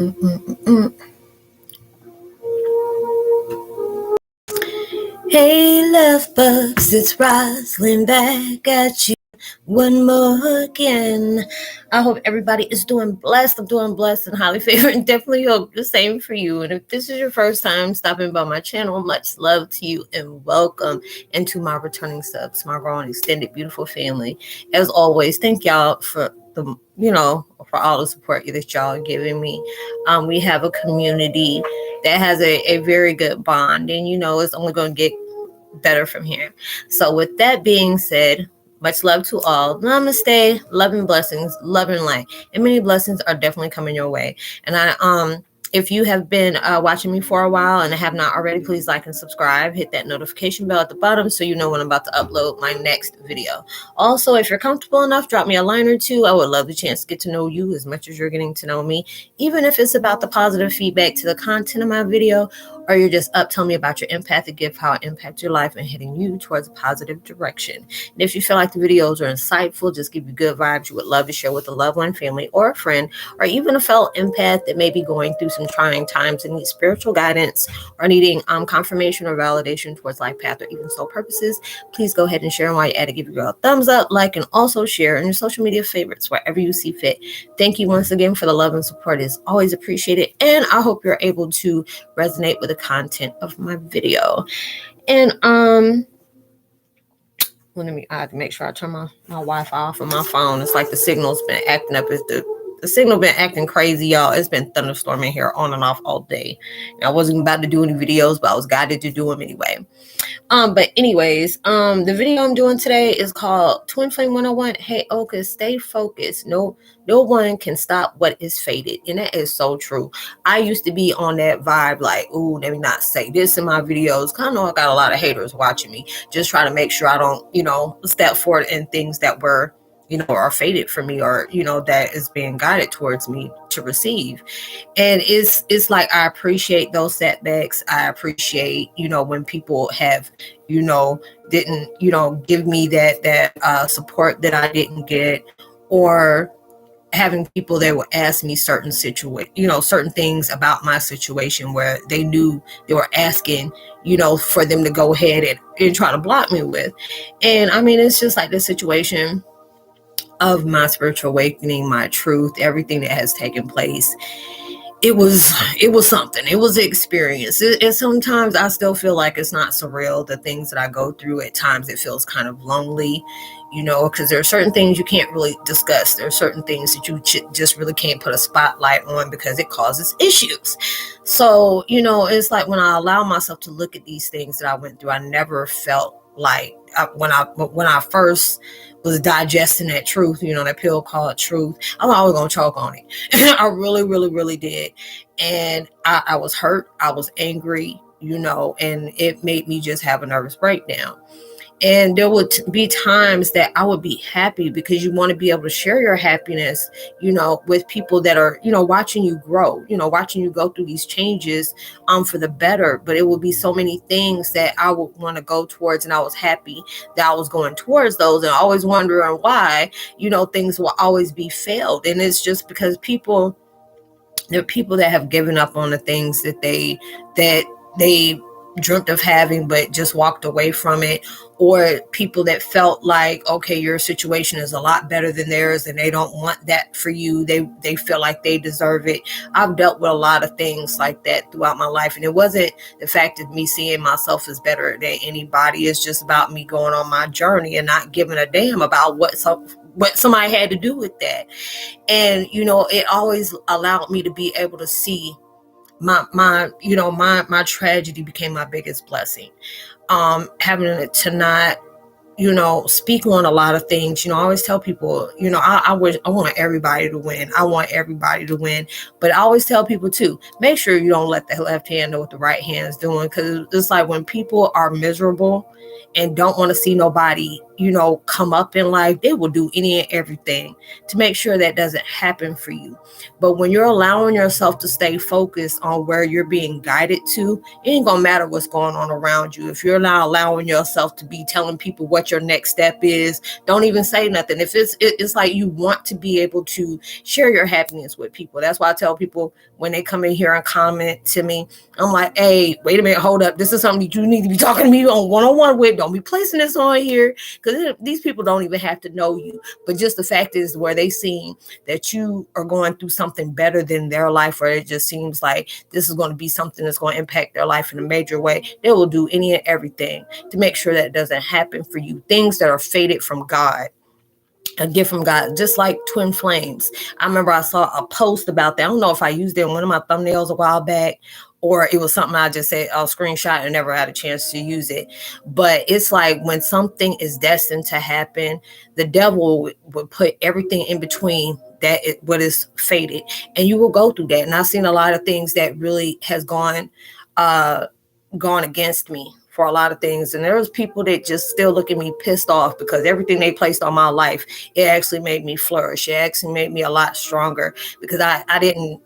Mm-mm-mm. Hey, love bugs, it's Roslynn back at you one more again. I hope everybody is doing blessed. I'm doing blessed and highly favored, and definitely hope the same for you. And if this is your first time stopping by my channel, much love to you and welcome. And to my returning subs, my growing extended beautiful family. As always, thank y'all for for all the support that y'all are giving me. We have a community that has a very good bond, and it's only going to get better from here. So with that being said, much love to all. Namaste, love and blessings, love and light. And many blessings are definitely coming your way. And if you have been watching me for a while and have not already, please like and subscribe. Hit that notification bell at the bottom so you know when I'm about to upload my next video. Also, if you're comfortable enough, drop me a line or two. I would love the chance to get to know you as much as you're getting to know me, even if it's about the positive feedback to the content of my video, or you're just up telling me about your empathic gift, how it impacts your life and heading you towards a positive direction. And if you feel like the videos are insightful, just give you good vibes, you would love to share with a loved one, family, or a friend, or even a fellow empath that may be going through some trying times and needs spiritual guidance or needing confirmation or validation towards life path or even soul purposes, please go ahead and share. And while you're at it, give your girl a thumbs up, like, and also share in your social media favorites wherever you see fit. Thank you once again for the love and support. It's always appreciated. And I hope you're able to resonate with the content of my video. And I have to make sure I turn my Wi-Fi off on my phone. It's like the signal's been acting up. The signal been acting crazy, y'all. It's been thunderstorming here on and off all day. And I wasn't about to do any videos, but I was guided to do them anyway. But anyways, the video I'm doing today is called Twin Flame 101. Heyokas, stay focused. No one can stop what is fated. And that is so true. I used to be on that vibe like, ooh, let me not say this in my videos. Cause I know I got a lot of haters watching me. Just trying to make sure I don't, step forward in things that were, are fated for me, or, that is being guided towards me to receive. And it's like, I appreciate those setbacks. I appreciate, when people have, didn't, give me that support that I didn't get, or having people that would ask me certain certain things about my situation where they knew they were asking, for them to go ahead and try to block me with. And I mean, it's just like the situation of my spiritual awakening, my truth, everything that has taken place. It was something. It was an experience. And sometimes I still feel like it's not surreal. The things that I go through, at times it feels kind of lonely, because there are certain things you can't really discuss. There are certain things that you just really can't put a spotlight on because it causes issues. So, it's like when I allow myself to look at these things that I went through, I never felt like when I first was digesting that truth, that pill called truth, I was always gonna choke on it. I really, really, really did. And I was hurt. I was angry, and it made me just have a nervous breakdown. And there would be times that I would be happy because you want to be able to share your happiness, with people that are, watching you grow, watching you go through these changes for the better. But it would be so many things that I would want to go towards, and I was happy that I was going towards those, and always wondering why, things will always be failed. And it's just because there are people that have given up on the things that they dreamt of having but just walked away from it, or people that felt like, okay, your situation is a lot better than theirs and they don't want that for you. They feel like they deserve it. I've dealt with a lot of things like that throughout my life, and it wasn't the fact of me seeing myself as better than anybody. It's just about me going on my journey and not giving a damn about what somebody had to do with that. And it always allowed me to be able to see my tragedy became my biggest blessing. Having to not, speak on a lot of things. I always tell people, I want everybody to win. I want everybody to win. But I always tell people too, make sure you don't let the left hand know what the right hand is doing. Because it's like when people are miserable and don't want to see nobody, come up in life, they will do any and everything to make sure that doesn't happen for you. But when you're allowing yourself to stay focused on where you're being guided to, it ain't gonna matter what's going on around you. If you're not allowing yourself to be telling people what what your next step is. Don't even say nothing. If it's like you want to be able to share your happiness with people. That's why I tell people when they come in here and comment to me, I'm like, hey, wait a minute, hold up. This is something that you need to be talking to me on one-on-one with. Don't be placing this on here, because these people don't even have to know you. But just the fact is, where they see that you are going through something better than their life, or it just seems like this is going to be something that's going to impact their life in a major way, they will do any and everything to make sure that doesn't happen for you. Things that are fated from God, a gift from God, just like twin flames. I remember I saw a post about that. I don't know if I used it in one of my thumbnails a while back, or it was something I just said I'll screenshot and never had a chance to use it. But it's like when something is destined to happen, the devil would put everything in between that what is fated, and you will go through that. And I've seen a lot of things that really has gone against me for a lot of things. And there's people that just still look at me pissed off because everything they placed on my life, it actually made me flourish. It actually made me a lot stronger, because I didn't,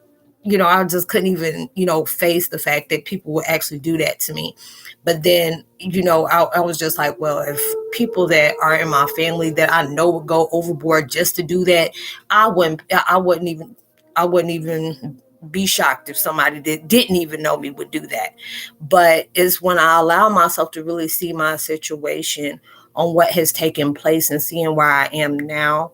I just couldn't even, face the fact that people would actually do that to me. But then, I was just like, well, if people that are in my family that I know would go overboard just to do that, I wouldn't even be shocked if somebody that didn't even know me would do that. But it's when I allow myself to really see my situation on what has taken place and seeing where I am now,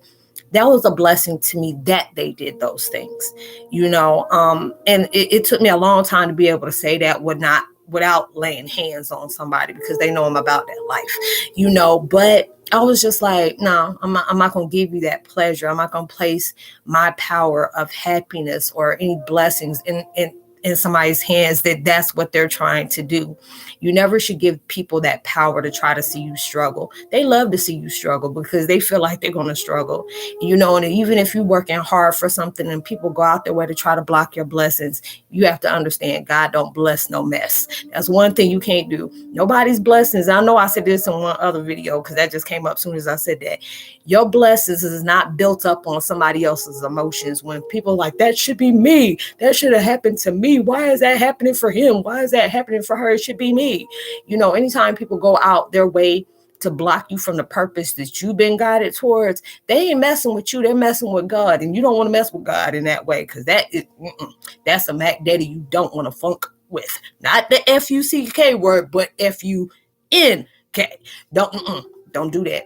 that was a blessing to me that they did those things, and it took me a long time to be able to say that without laying hands on somebody, because they know I'm about that life, but I was just like, no, I'm not going to give you that pleasure. I'm not going to place my power of happiness or any blessings in somebody's hands that's what they're trying to do. You never should give people that power to try to see you struggle. They love to see you struggle because they feel like they're going to struggle, and even if you're working hard for something and people go out their way to try to block your blessings, you have to understand God don't bless no mess. That's one thing you can't do. Nobody's blessings. I know I said this in one other video because that just came up as soon as I said that. Your blessings is not built up on somebody else's emotions. When people are like, that should be me, that should have happened to me, why is that happening for him, why is that happening for her, it should be me. Anytime people go out their way to block you from the purpose that you've been guided towards, they ain't messing with you, they're messing with God. And you don't want to mess with God in that way, because that's a Mac Daddy you don't want to funk with. Not the F-U-C-K word, but F-U-N-K. Don't do that.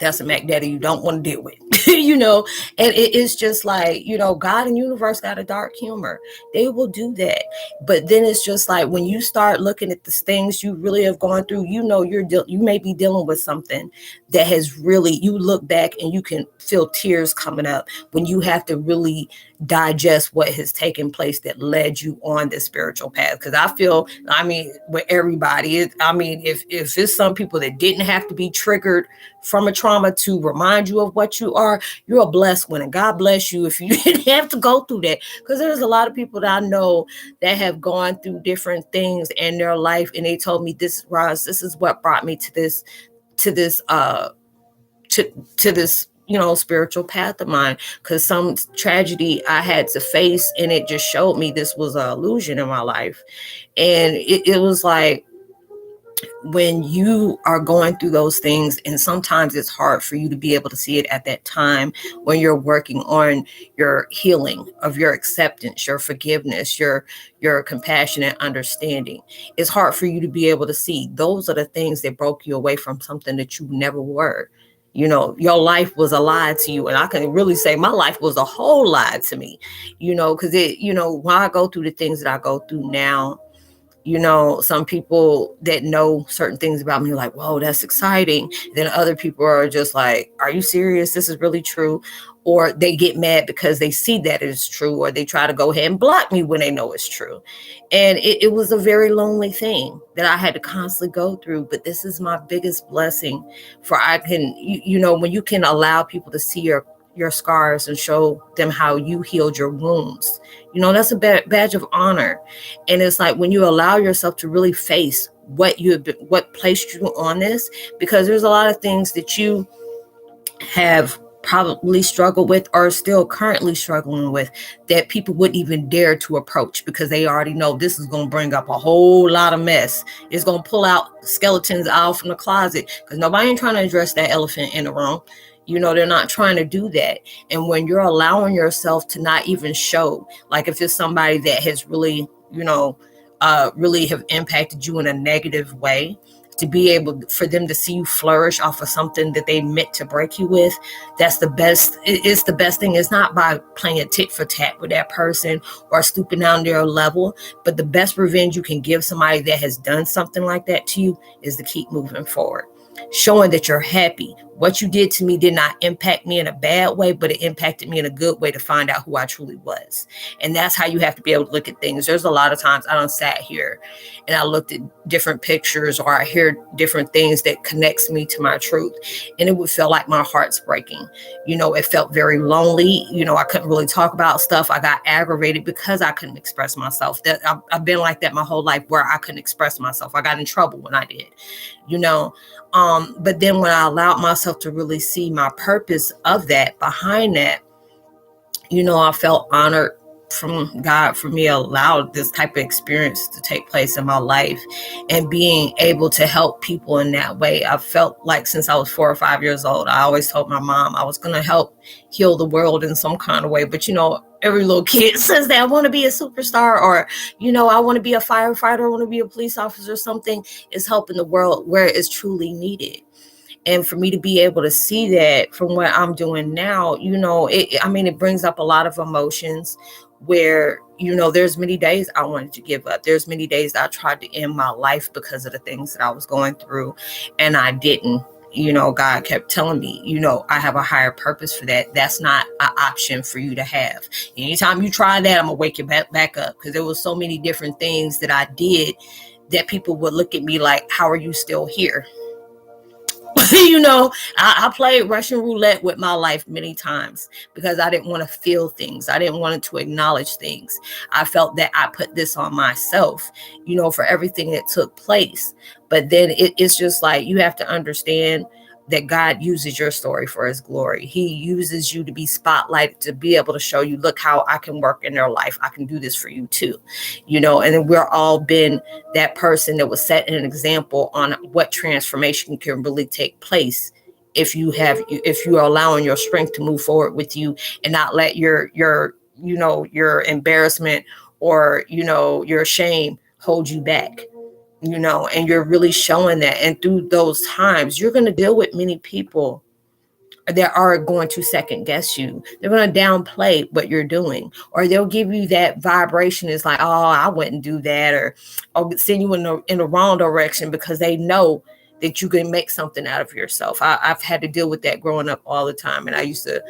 That's a Mac Daddy you don't want to deal with, and it's just like, God and universe got a dark humor. They will do that. But then it's just like, when you start looking at the things you really have gone through, you may be dealing with something that has really, you look back and you can feel tears coming up when you have to really digest what has taken place that led you on this spiritual path. Because with everybody, if it's some people that didn't have to be triggered from a trauma to remind you of what you are, you're a blessed one, and God bless you if you didn't have to go through that. Because there's a lot of people that I know that have gone through different things in their life, and they told me, this is what brought me to this spiritual path of mine, because some tragedy I had to face, and it just showed me this was an illusion in my life. And it was like, when you are going through those things, and sometimes it's hard for you to be able to see it at that time when you're working on your healing of your acceptance, your forgiveness, your compassionate understanding. It's hard for you to be able to see those are the things that broke you away from something that you never were. Your life was a lie to you. And I can really say my life was a whole lie to me, because when I go through the things that I go through now, some people that know certain things about me are like, whoa, that's exciting. Then other people are just like, are you serious? This is really true. Or they get mad because they see that it's true, or they try to go ahead and block me when they know it's true. And it was a very lonely thing that I had to constantly go through. But this is my biggest blessing, for I can, when you can allow people to see your scars and show them how you healed your wounds, that's a badge of honor. And it's like, when you allow yourself to really face what placed you on this, because there's a lot of things that you have probably struggled with or still currently struggling with, that people wouldn't even dare to approach because they already know this is going to bring up a whole lot of mess. It's going to pull out skeletons out from the closet because nobody ain't trying to address that elephant in the room. They're not trying to do that. And when you're allowing yourself to not even show, like if it's somebody that has really, really have impacted you in a negative way, to be able for them to see you flourish off of something that they meant to break you with, that's the best. It's the best thing. It's not by playing a tit for tat with that person or stooping down their level, but the best revenge you can give somebody that has done something like that to you is to keep moving forward, showing that you're happy. What you did to me did not impact me in a bad way, but it impacted me in a good way to find out who I truly was. And that's how you have to be able to look at things. There's a lot of times I done sat here and I looked at different pictures or I hear different things that connects me to my truth. And it would feel like my heart's breaking. It felt very lonely. I couldn't really talk about stuff. I got aggravated because I couldn't express myself. That I've been like that my whole life, where I couldn't express myself. I got in trouble when I did, but then when I allowed myself to really see my purpose of that, behind that, I felt honored from God for me allowed this type of experience to take place in my life and being able to help people in that way. I felt like since I was 4 or 5 years old, I always told my mom I was going to help heal the world in some kind of way. But, every little kid says that I want to be a superstar, or, I want to be a firefighter, I want to be a police officer. Something is helping the world where it's truly needed. And for me to be able to see that from what I'm doing now, it brings up a lot of emotions where, there's many days I wanted to give up. There's many days I tried to end my life because of the things that I was going through, and I didn't. God kept telling me, I have a higher purpose for that. That's not an option for you to have. Anytime you try that, I'm going to wake you back up, because there was so many different things that I did that people would look at me like, how are you still here? I played Russian roulette with my life many times because I didn't want to feel things. I didn't want to acknowledge things. I felt that I put this on myself, for everything that took place. But then it's just like, you have to understand that God uses your story for his glory. He uses you to be spotlighted, to be able to show you, look how I can work in their life. I can do this for you too, and then we're all been that person that was setting an example on what transformation can really take place if you are allowing your strength to move forward with you and not let your embarrassment or, your shame hold you back. And you're really showing that. And through those times, you're going to deal with many people that are going to second guess you. They're going to downplay what you're doing, or they'll give you that vibration. It's like, oh, I wouldn't do that, or send you in the wrong direction because they know that you can make something out of yourself. I've had to deal with that growing up all the time. And I used to,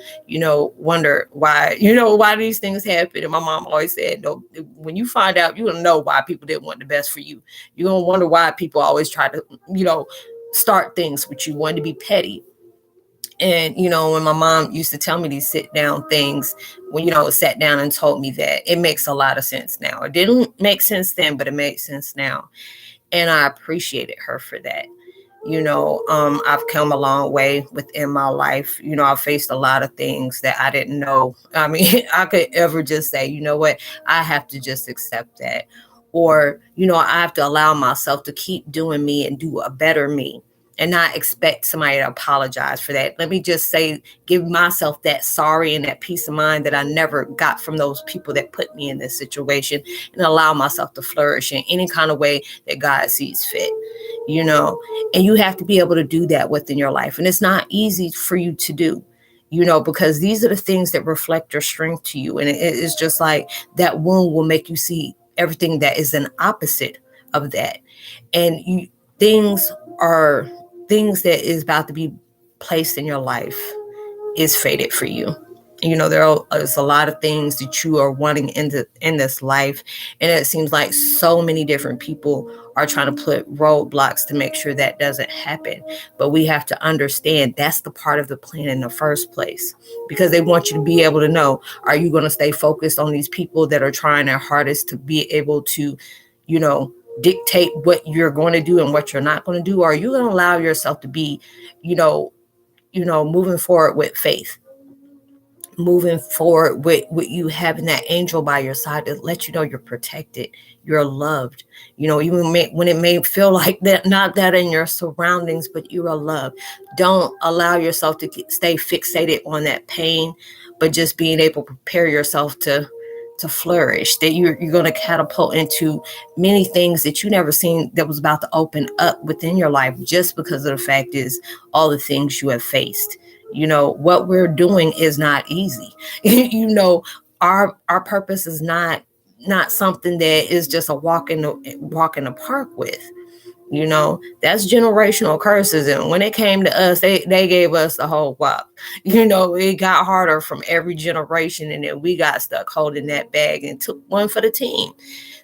wonder why, why these things happen. And my mom always said, no, when you find out, you're going to know why people didn't want the best for you. You're going to wonder why people always try to, start things with you, wanting to be petty. And, when my mom used to tell me these sit down things, when, sat down and told me that, it makes a lot of sense now. It didn't make sense then, but it makes sense now. And I appreciated her for that. I've come a long way within my life. I've faced a lot of things that I didn't know. I mean, I could ever just say, you know what, I have to just accept that. Or, I have to allow myself to keep doing me and do a better me, and not expect somebody to apologize for that. Let me just say, give myself that sorry and that peace of mind that I never got from those people that put me in this situation, and allow myself to flourish in any kind of way that God sees fit, and you have to be able to do that within your life. And it's not easy for you to do, because these are the things that reflect your strength to you. And it's just like that wound will make you see everything that is an opposite of that. And things that is about to be placed in your life is fated for you. There's a lot of things that you are wanting in this life. And it seems like so many different people are trying to put roadblocks to make sure that doesn't happen. But we have to understand that's the part of the plan in the first place, because they want you to be able to know, are you going to stay focused on these people that are trying their hardest to be able to, dictate what you're going to do and what you're not going to do? Or are you going to allow yourself to be, moving forward with faith, moving forward with you having that angel by your side to let you know you're protected, you're loved. Even when it may feel like that, not that in your surroundings, but you are loved. Don't allow yourself to stay fixated on that pain, but just being able to prepare yourself to flourish, that you're going to catapult into many things that you never seen that was about to open up within your life, just because of the fact is all the things you have faced. What we're doing is not easy. Our purpose is not something that is just a walk in the park with. That's generational curses, and when it came to us, they gave us the whole wop. It got harder from every generation, and then we got stuck holding that bag and took one for the team.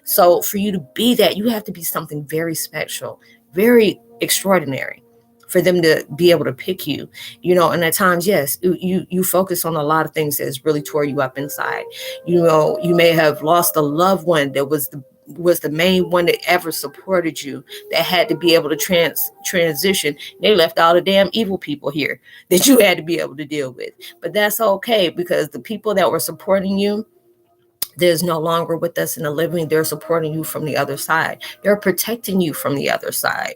So for you to be that, you have to be something very special, very extraordinary, for them to be able to pick you. And at times, yes, you focus on a lot of things that's really tore you up inside. You may have lost a loved one that was the main one that ever supported you, that had to be able to transition. They left all the damn evil people here that you had to be able to deal with. But that's okay, because the people that were supporting you, there's no longer with us in the living. They're supporting you from the other side. They're protecting you from the other side.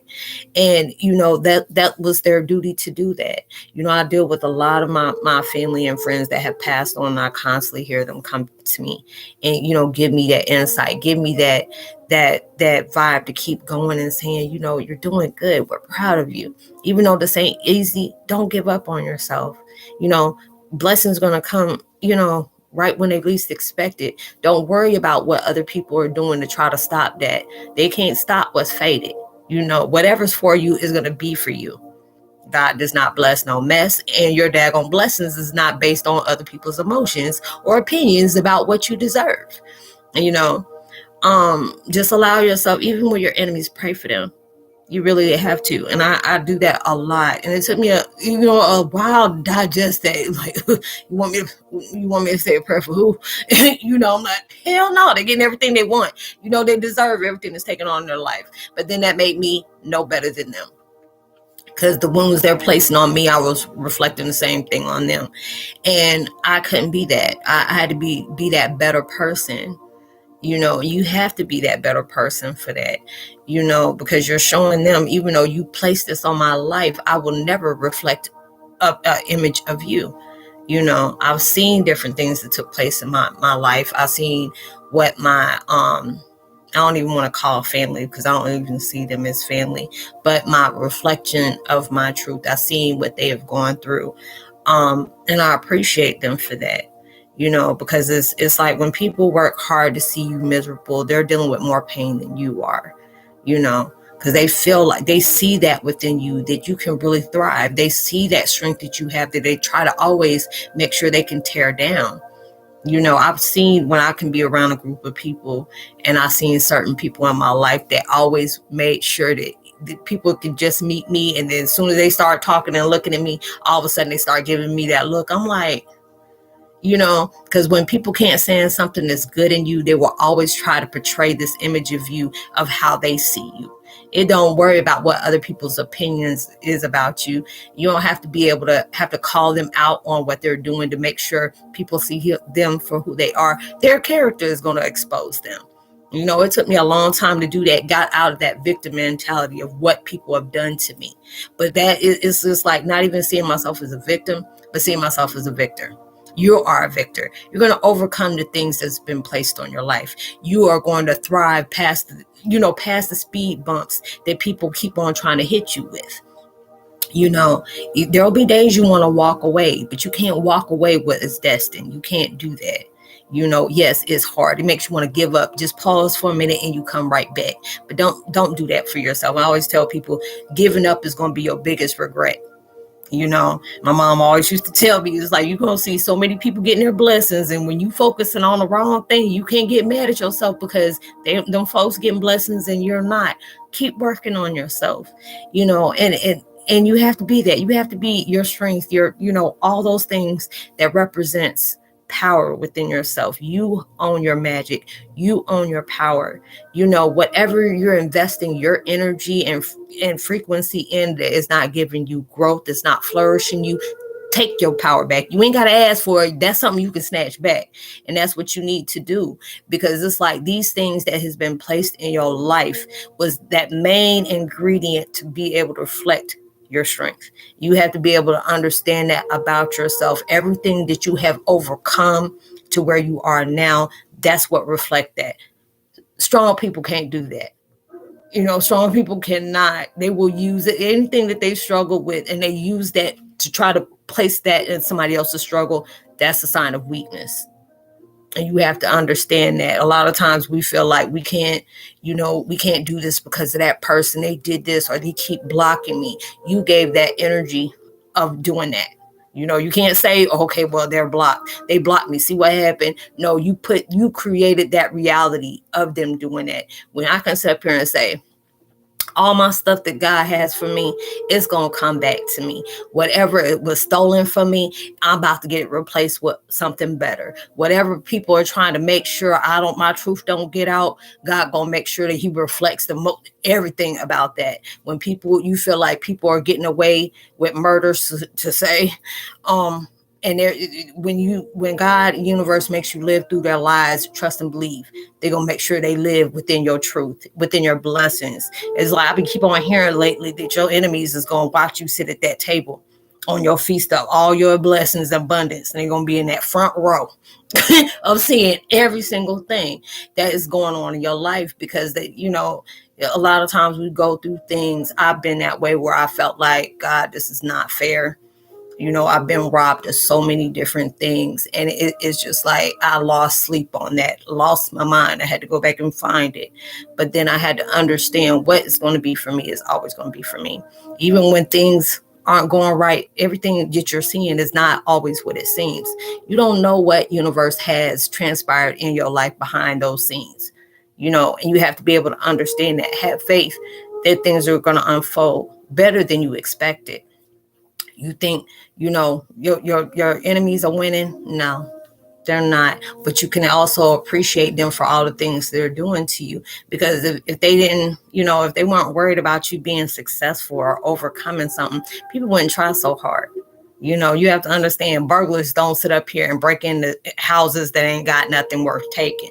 And that was their duty to do that. I deal with a lot of my family and friends that have passed on, and I constantly hear them come to me and give me that insight, give me that vibe to keep going and saying, you're doing good, we're proud of you. Even though this ain't easy, don't give up on yourself. Blessings gonna come right when they least expect it. Don't worry about what other people are doing to try to stop that. They can't stop what's fated. Whatever's for you is going to be for you. God does not bless no mess, and your daggone blessings is not based on other people's emotions or opinions about what you deserve. Just allow yourself, even when your enemies, pray for them. You really have to. And I do that a lot. And it took me a while to digest that. Like, you want me to say a prayer for who? I'm like, hell no, they're getting everything they want. They deserve everything that's taken on in their life. But then that made me no better than them. Because the wounds they're placing on me, I was reflecting the same thing on them. And I couldn't be that. I had to be that better person. You have to be that better person for that, because you're showing them, even though you placed this on my life, I will never reflect an image of you. I've seen different things that took place in my life. I've seen what my, I don't even want to call family, because I don't even see them as family, but my reflection of my truth. I've seen what they have gone through. And I appreciate them for that. Because it's like when people work hard to see you miserable, they're dealing with more pain than you are, because they feel like they see that within you, that you can really thrive. They see that strength that you have, that they try to always make sure they can tear down. I've seen when I can be around a group of people, and I've seen certain people in my life that always made sure that people could just meet me. And then as soon as they start talking and looking at me, all of a sudden they start giving me that look. I'm like, because when people can't stand something that's good in you, they will always try to portray this image of you, of how they see you. It don't worry about what other people's opinions is about you. You don't have to be able to have to call them out on what they're doing to make sure people see them for who they are. Their character is going to expose them. It took me a long time to do that, got out of that victim mentality of what people have done to me. But that is just like not even seeing myself as a victim, but seeing myself as a victor. You are a victor. You're going to overcome the things that's been placed on your life. You are going to thrive past the speed bumps that people keep on trying to hit you with. There'll be days you want to walk away, but you can't walk away with it's destined. You can't do that. Yes, it's hard. It makes you want to give up. Just pause for a minute and you come right back. But don't do that for yourself. I always tell people, giving up is going to be your biggest regret. My mom always used to tell me, it's like, you're going to see so many people getting their blessings. And when you focusing on the wrong thing, you can't get mad at yourself, because them folks getting blessings and you're not. Keep working on yourself, and you have to be that. You have to be your strength, your, all those things that represents power within yourself. You own your magic. You own your power. Whatever you're investing your energy and frequency in that is not giving you growth, it's not flourishing you, take your power back. You ain't got to ask for it. That's something you can snatch back. And that's what you need to do, because it's like these things that has been placed in your life was that main ingredient to be able to reflect your strength. You have to be able to understand that about yourself. Everything that you have overcome to where you are now, that's what reflect that. Strong people can't do that. Strong people cannot. They will use anything that they struggle with, and they use that to try to place that in somebody else's struggle. That's a sign of weakness. And you have to understand that a lot of times we feel like we can't do this because of that person. They did this, or they keep blocking me. You gave that energy of doing that. You can't say, okay, well, they're blocked. They blocked me. See what happened? No, you created that reality of them doing that. When I can sit up here and say, all my stuff that God has for me, it's going to come back to me. Whatever it was stolen from me, I'm about to get it replaced with something better. Whatever people are trying to make sure my truth don't get out, God going to make sure that he reflects everything about that. When you feel like people are getting away with murder, to say, and when God, universe makes you live through their lives, trust and believe, they're going to make sure they live within your truth, within your blessings. It's like I've been keep on hearing lately that your enemies is going to watch you sit at that table on your feast of all your blessings, abundance. And they're going to be in that front row of seeing every single thing that is going on in your life, because a lot of times we go through things. I've been that way where I felt like, God, this is not fair. I've been robbed of so many different things, and it's just like I lost sleep on that, lost my mind. I had to go back and find it. But then I had to understand what is going to be for me is always going to be for me. Even when things aren't going right, everything that you're seeing is not always what it seems. You don't know what universe has transpired in your life behind those scenes, and you have to be able to understand that, have faith that things are going to unfold better than you expected. You think, your enemies are winning? No, they're not. But you can also appreciate them for all the things they're doing to you. Because if they didn't, if they weren't worried about you being successful or overcoming something, people wouldn't try so hard. You have to understand, burglars don't sit up here and break into houses that ain't got nothing worth taking.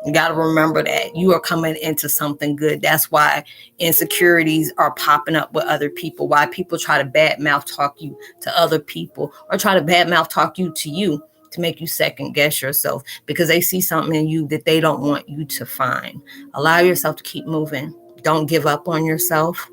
You got to remember that you are coming into something good. That's why insecurities are popping up with other people. Why people try to badmouth talk you to other people, or try to badmouth talk you to make you second guess yourself, because they see something in you that they don't want you to find. Allow yourself to keep moving. Don't give up on yourself.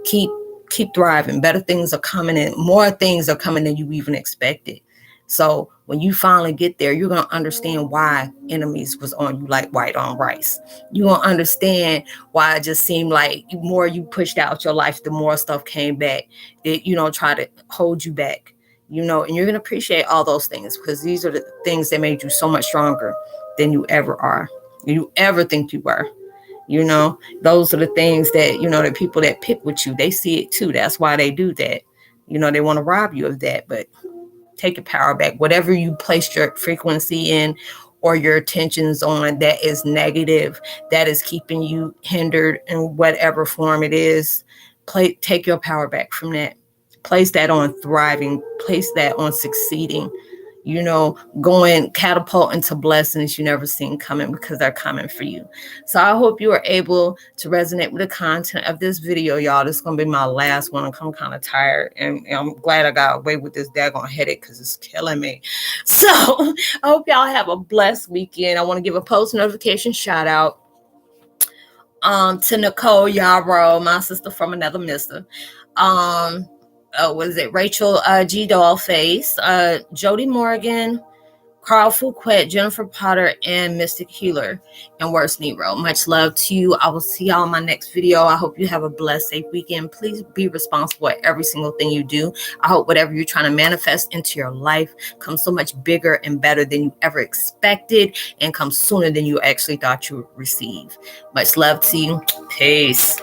Keep thriving. Better things are coming in. More things are coming than you even expected. So when you finally get there, you're going to understand why enemies was on you like white on rice. You're going to understand why it just seemed like the more you pushed out your life, the more stuff came back. It, try to hold you back, and you're going to appreciate all those things, because these are the things that made you so much stronger than you ever are. You ever think you were. Those are the things that, the people that pick with you, they see it too. That's why they do that. They want to rob you of that, but take your power back. Whatever you place your frequency in or your attentions on that is negative, that is keeping you hindered in whatever form it is, take your power back from that. Place that on thriving. Place that on succeeding. Going catapult into blessings you never seen coming, because they're coming for you. So I hope you are able to resonate with the content of this video, y'all. This is going to be my last one. I'm kind of tired, and I'm glad I got away with this daggone headache, because it's killing me. So I hope y'all have a blessed weekend. I want to give a post notification shout out to Mckoy, Yarrow, my sister from another mister. Was it Rachel G. Dollface, Jody Morgan, Carl Fouquet, Jennifer Potter, and Mystic Healer, and Worst Nero. Much love to you. I will see y'all in my next video. I hope you have a blessed, safe weekend. Please be responsible at every single thing you do. I hope whatever you're trying to manifest into your life comes so much bigger and better than you ever expected, and comes sooner than you actually thought you would receive. Much love to you. Peace.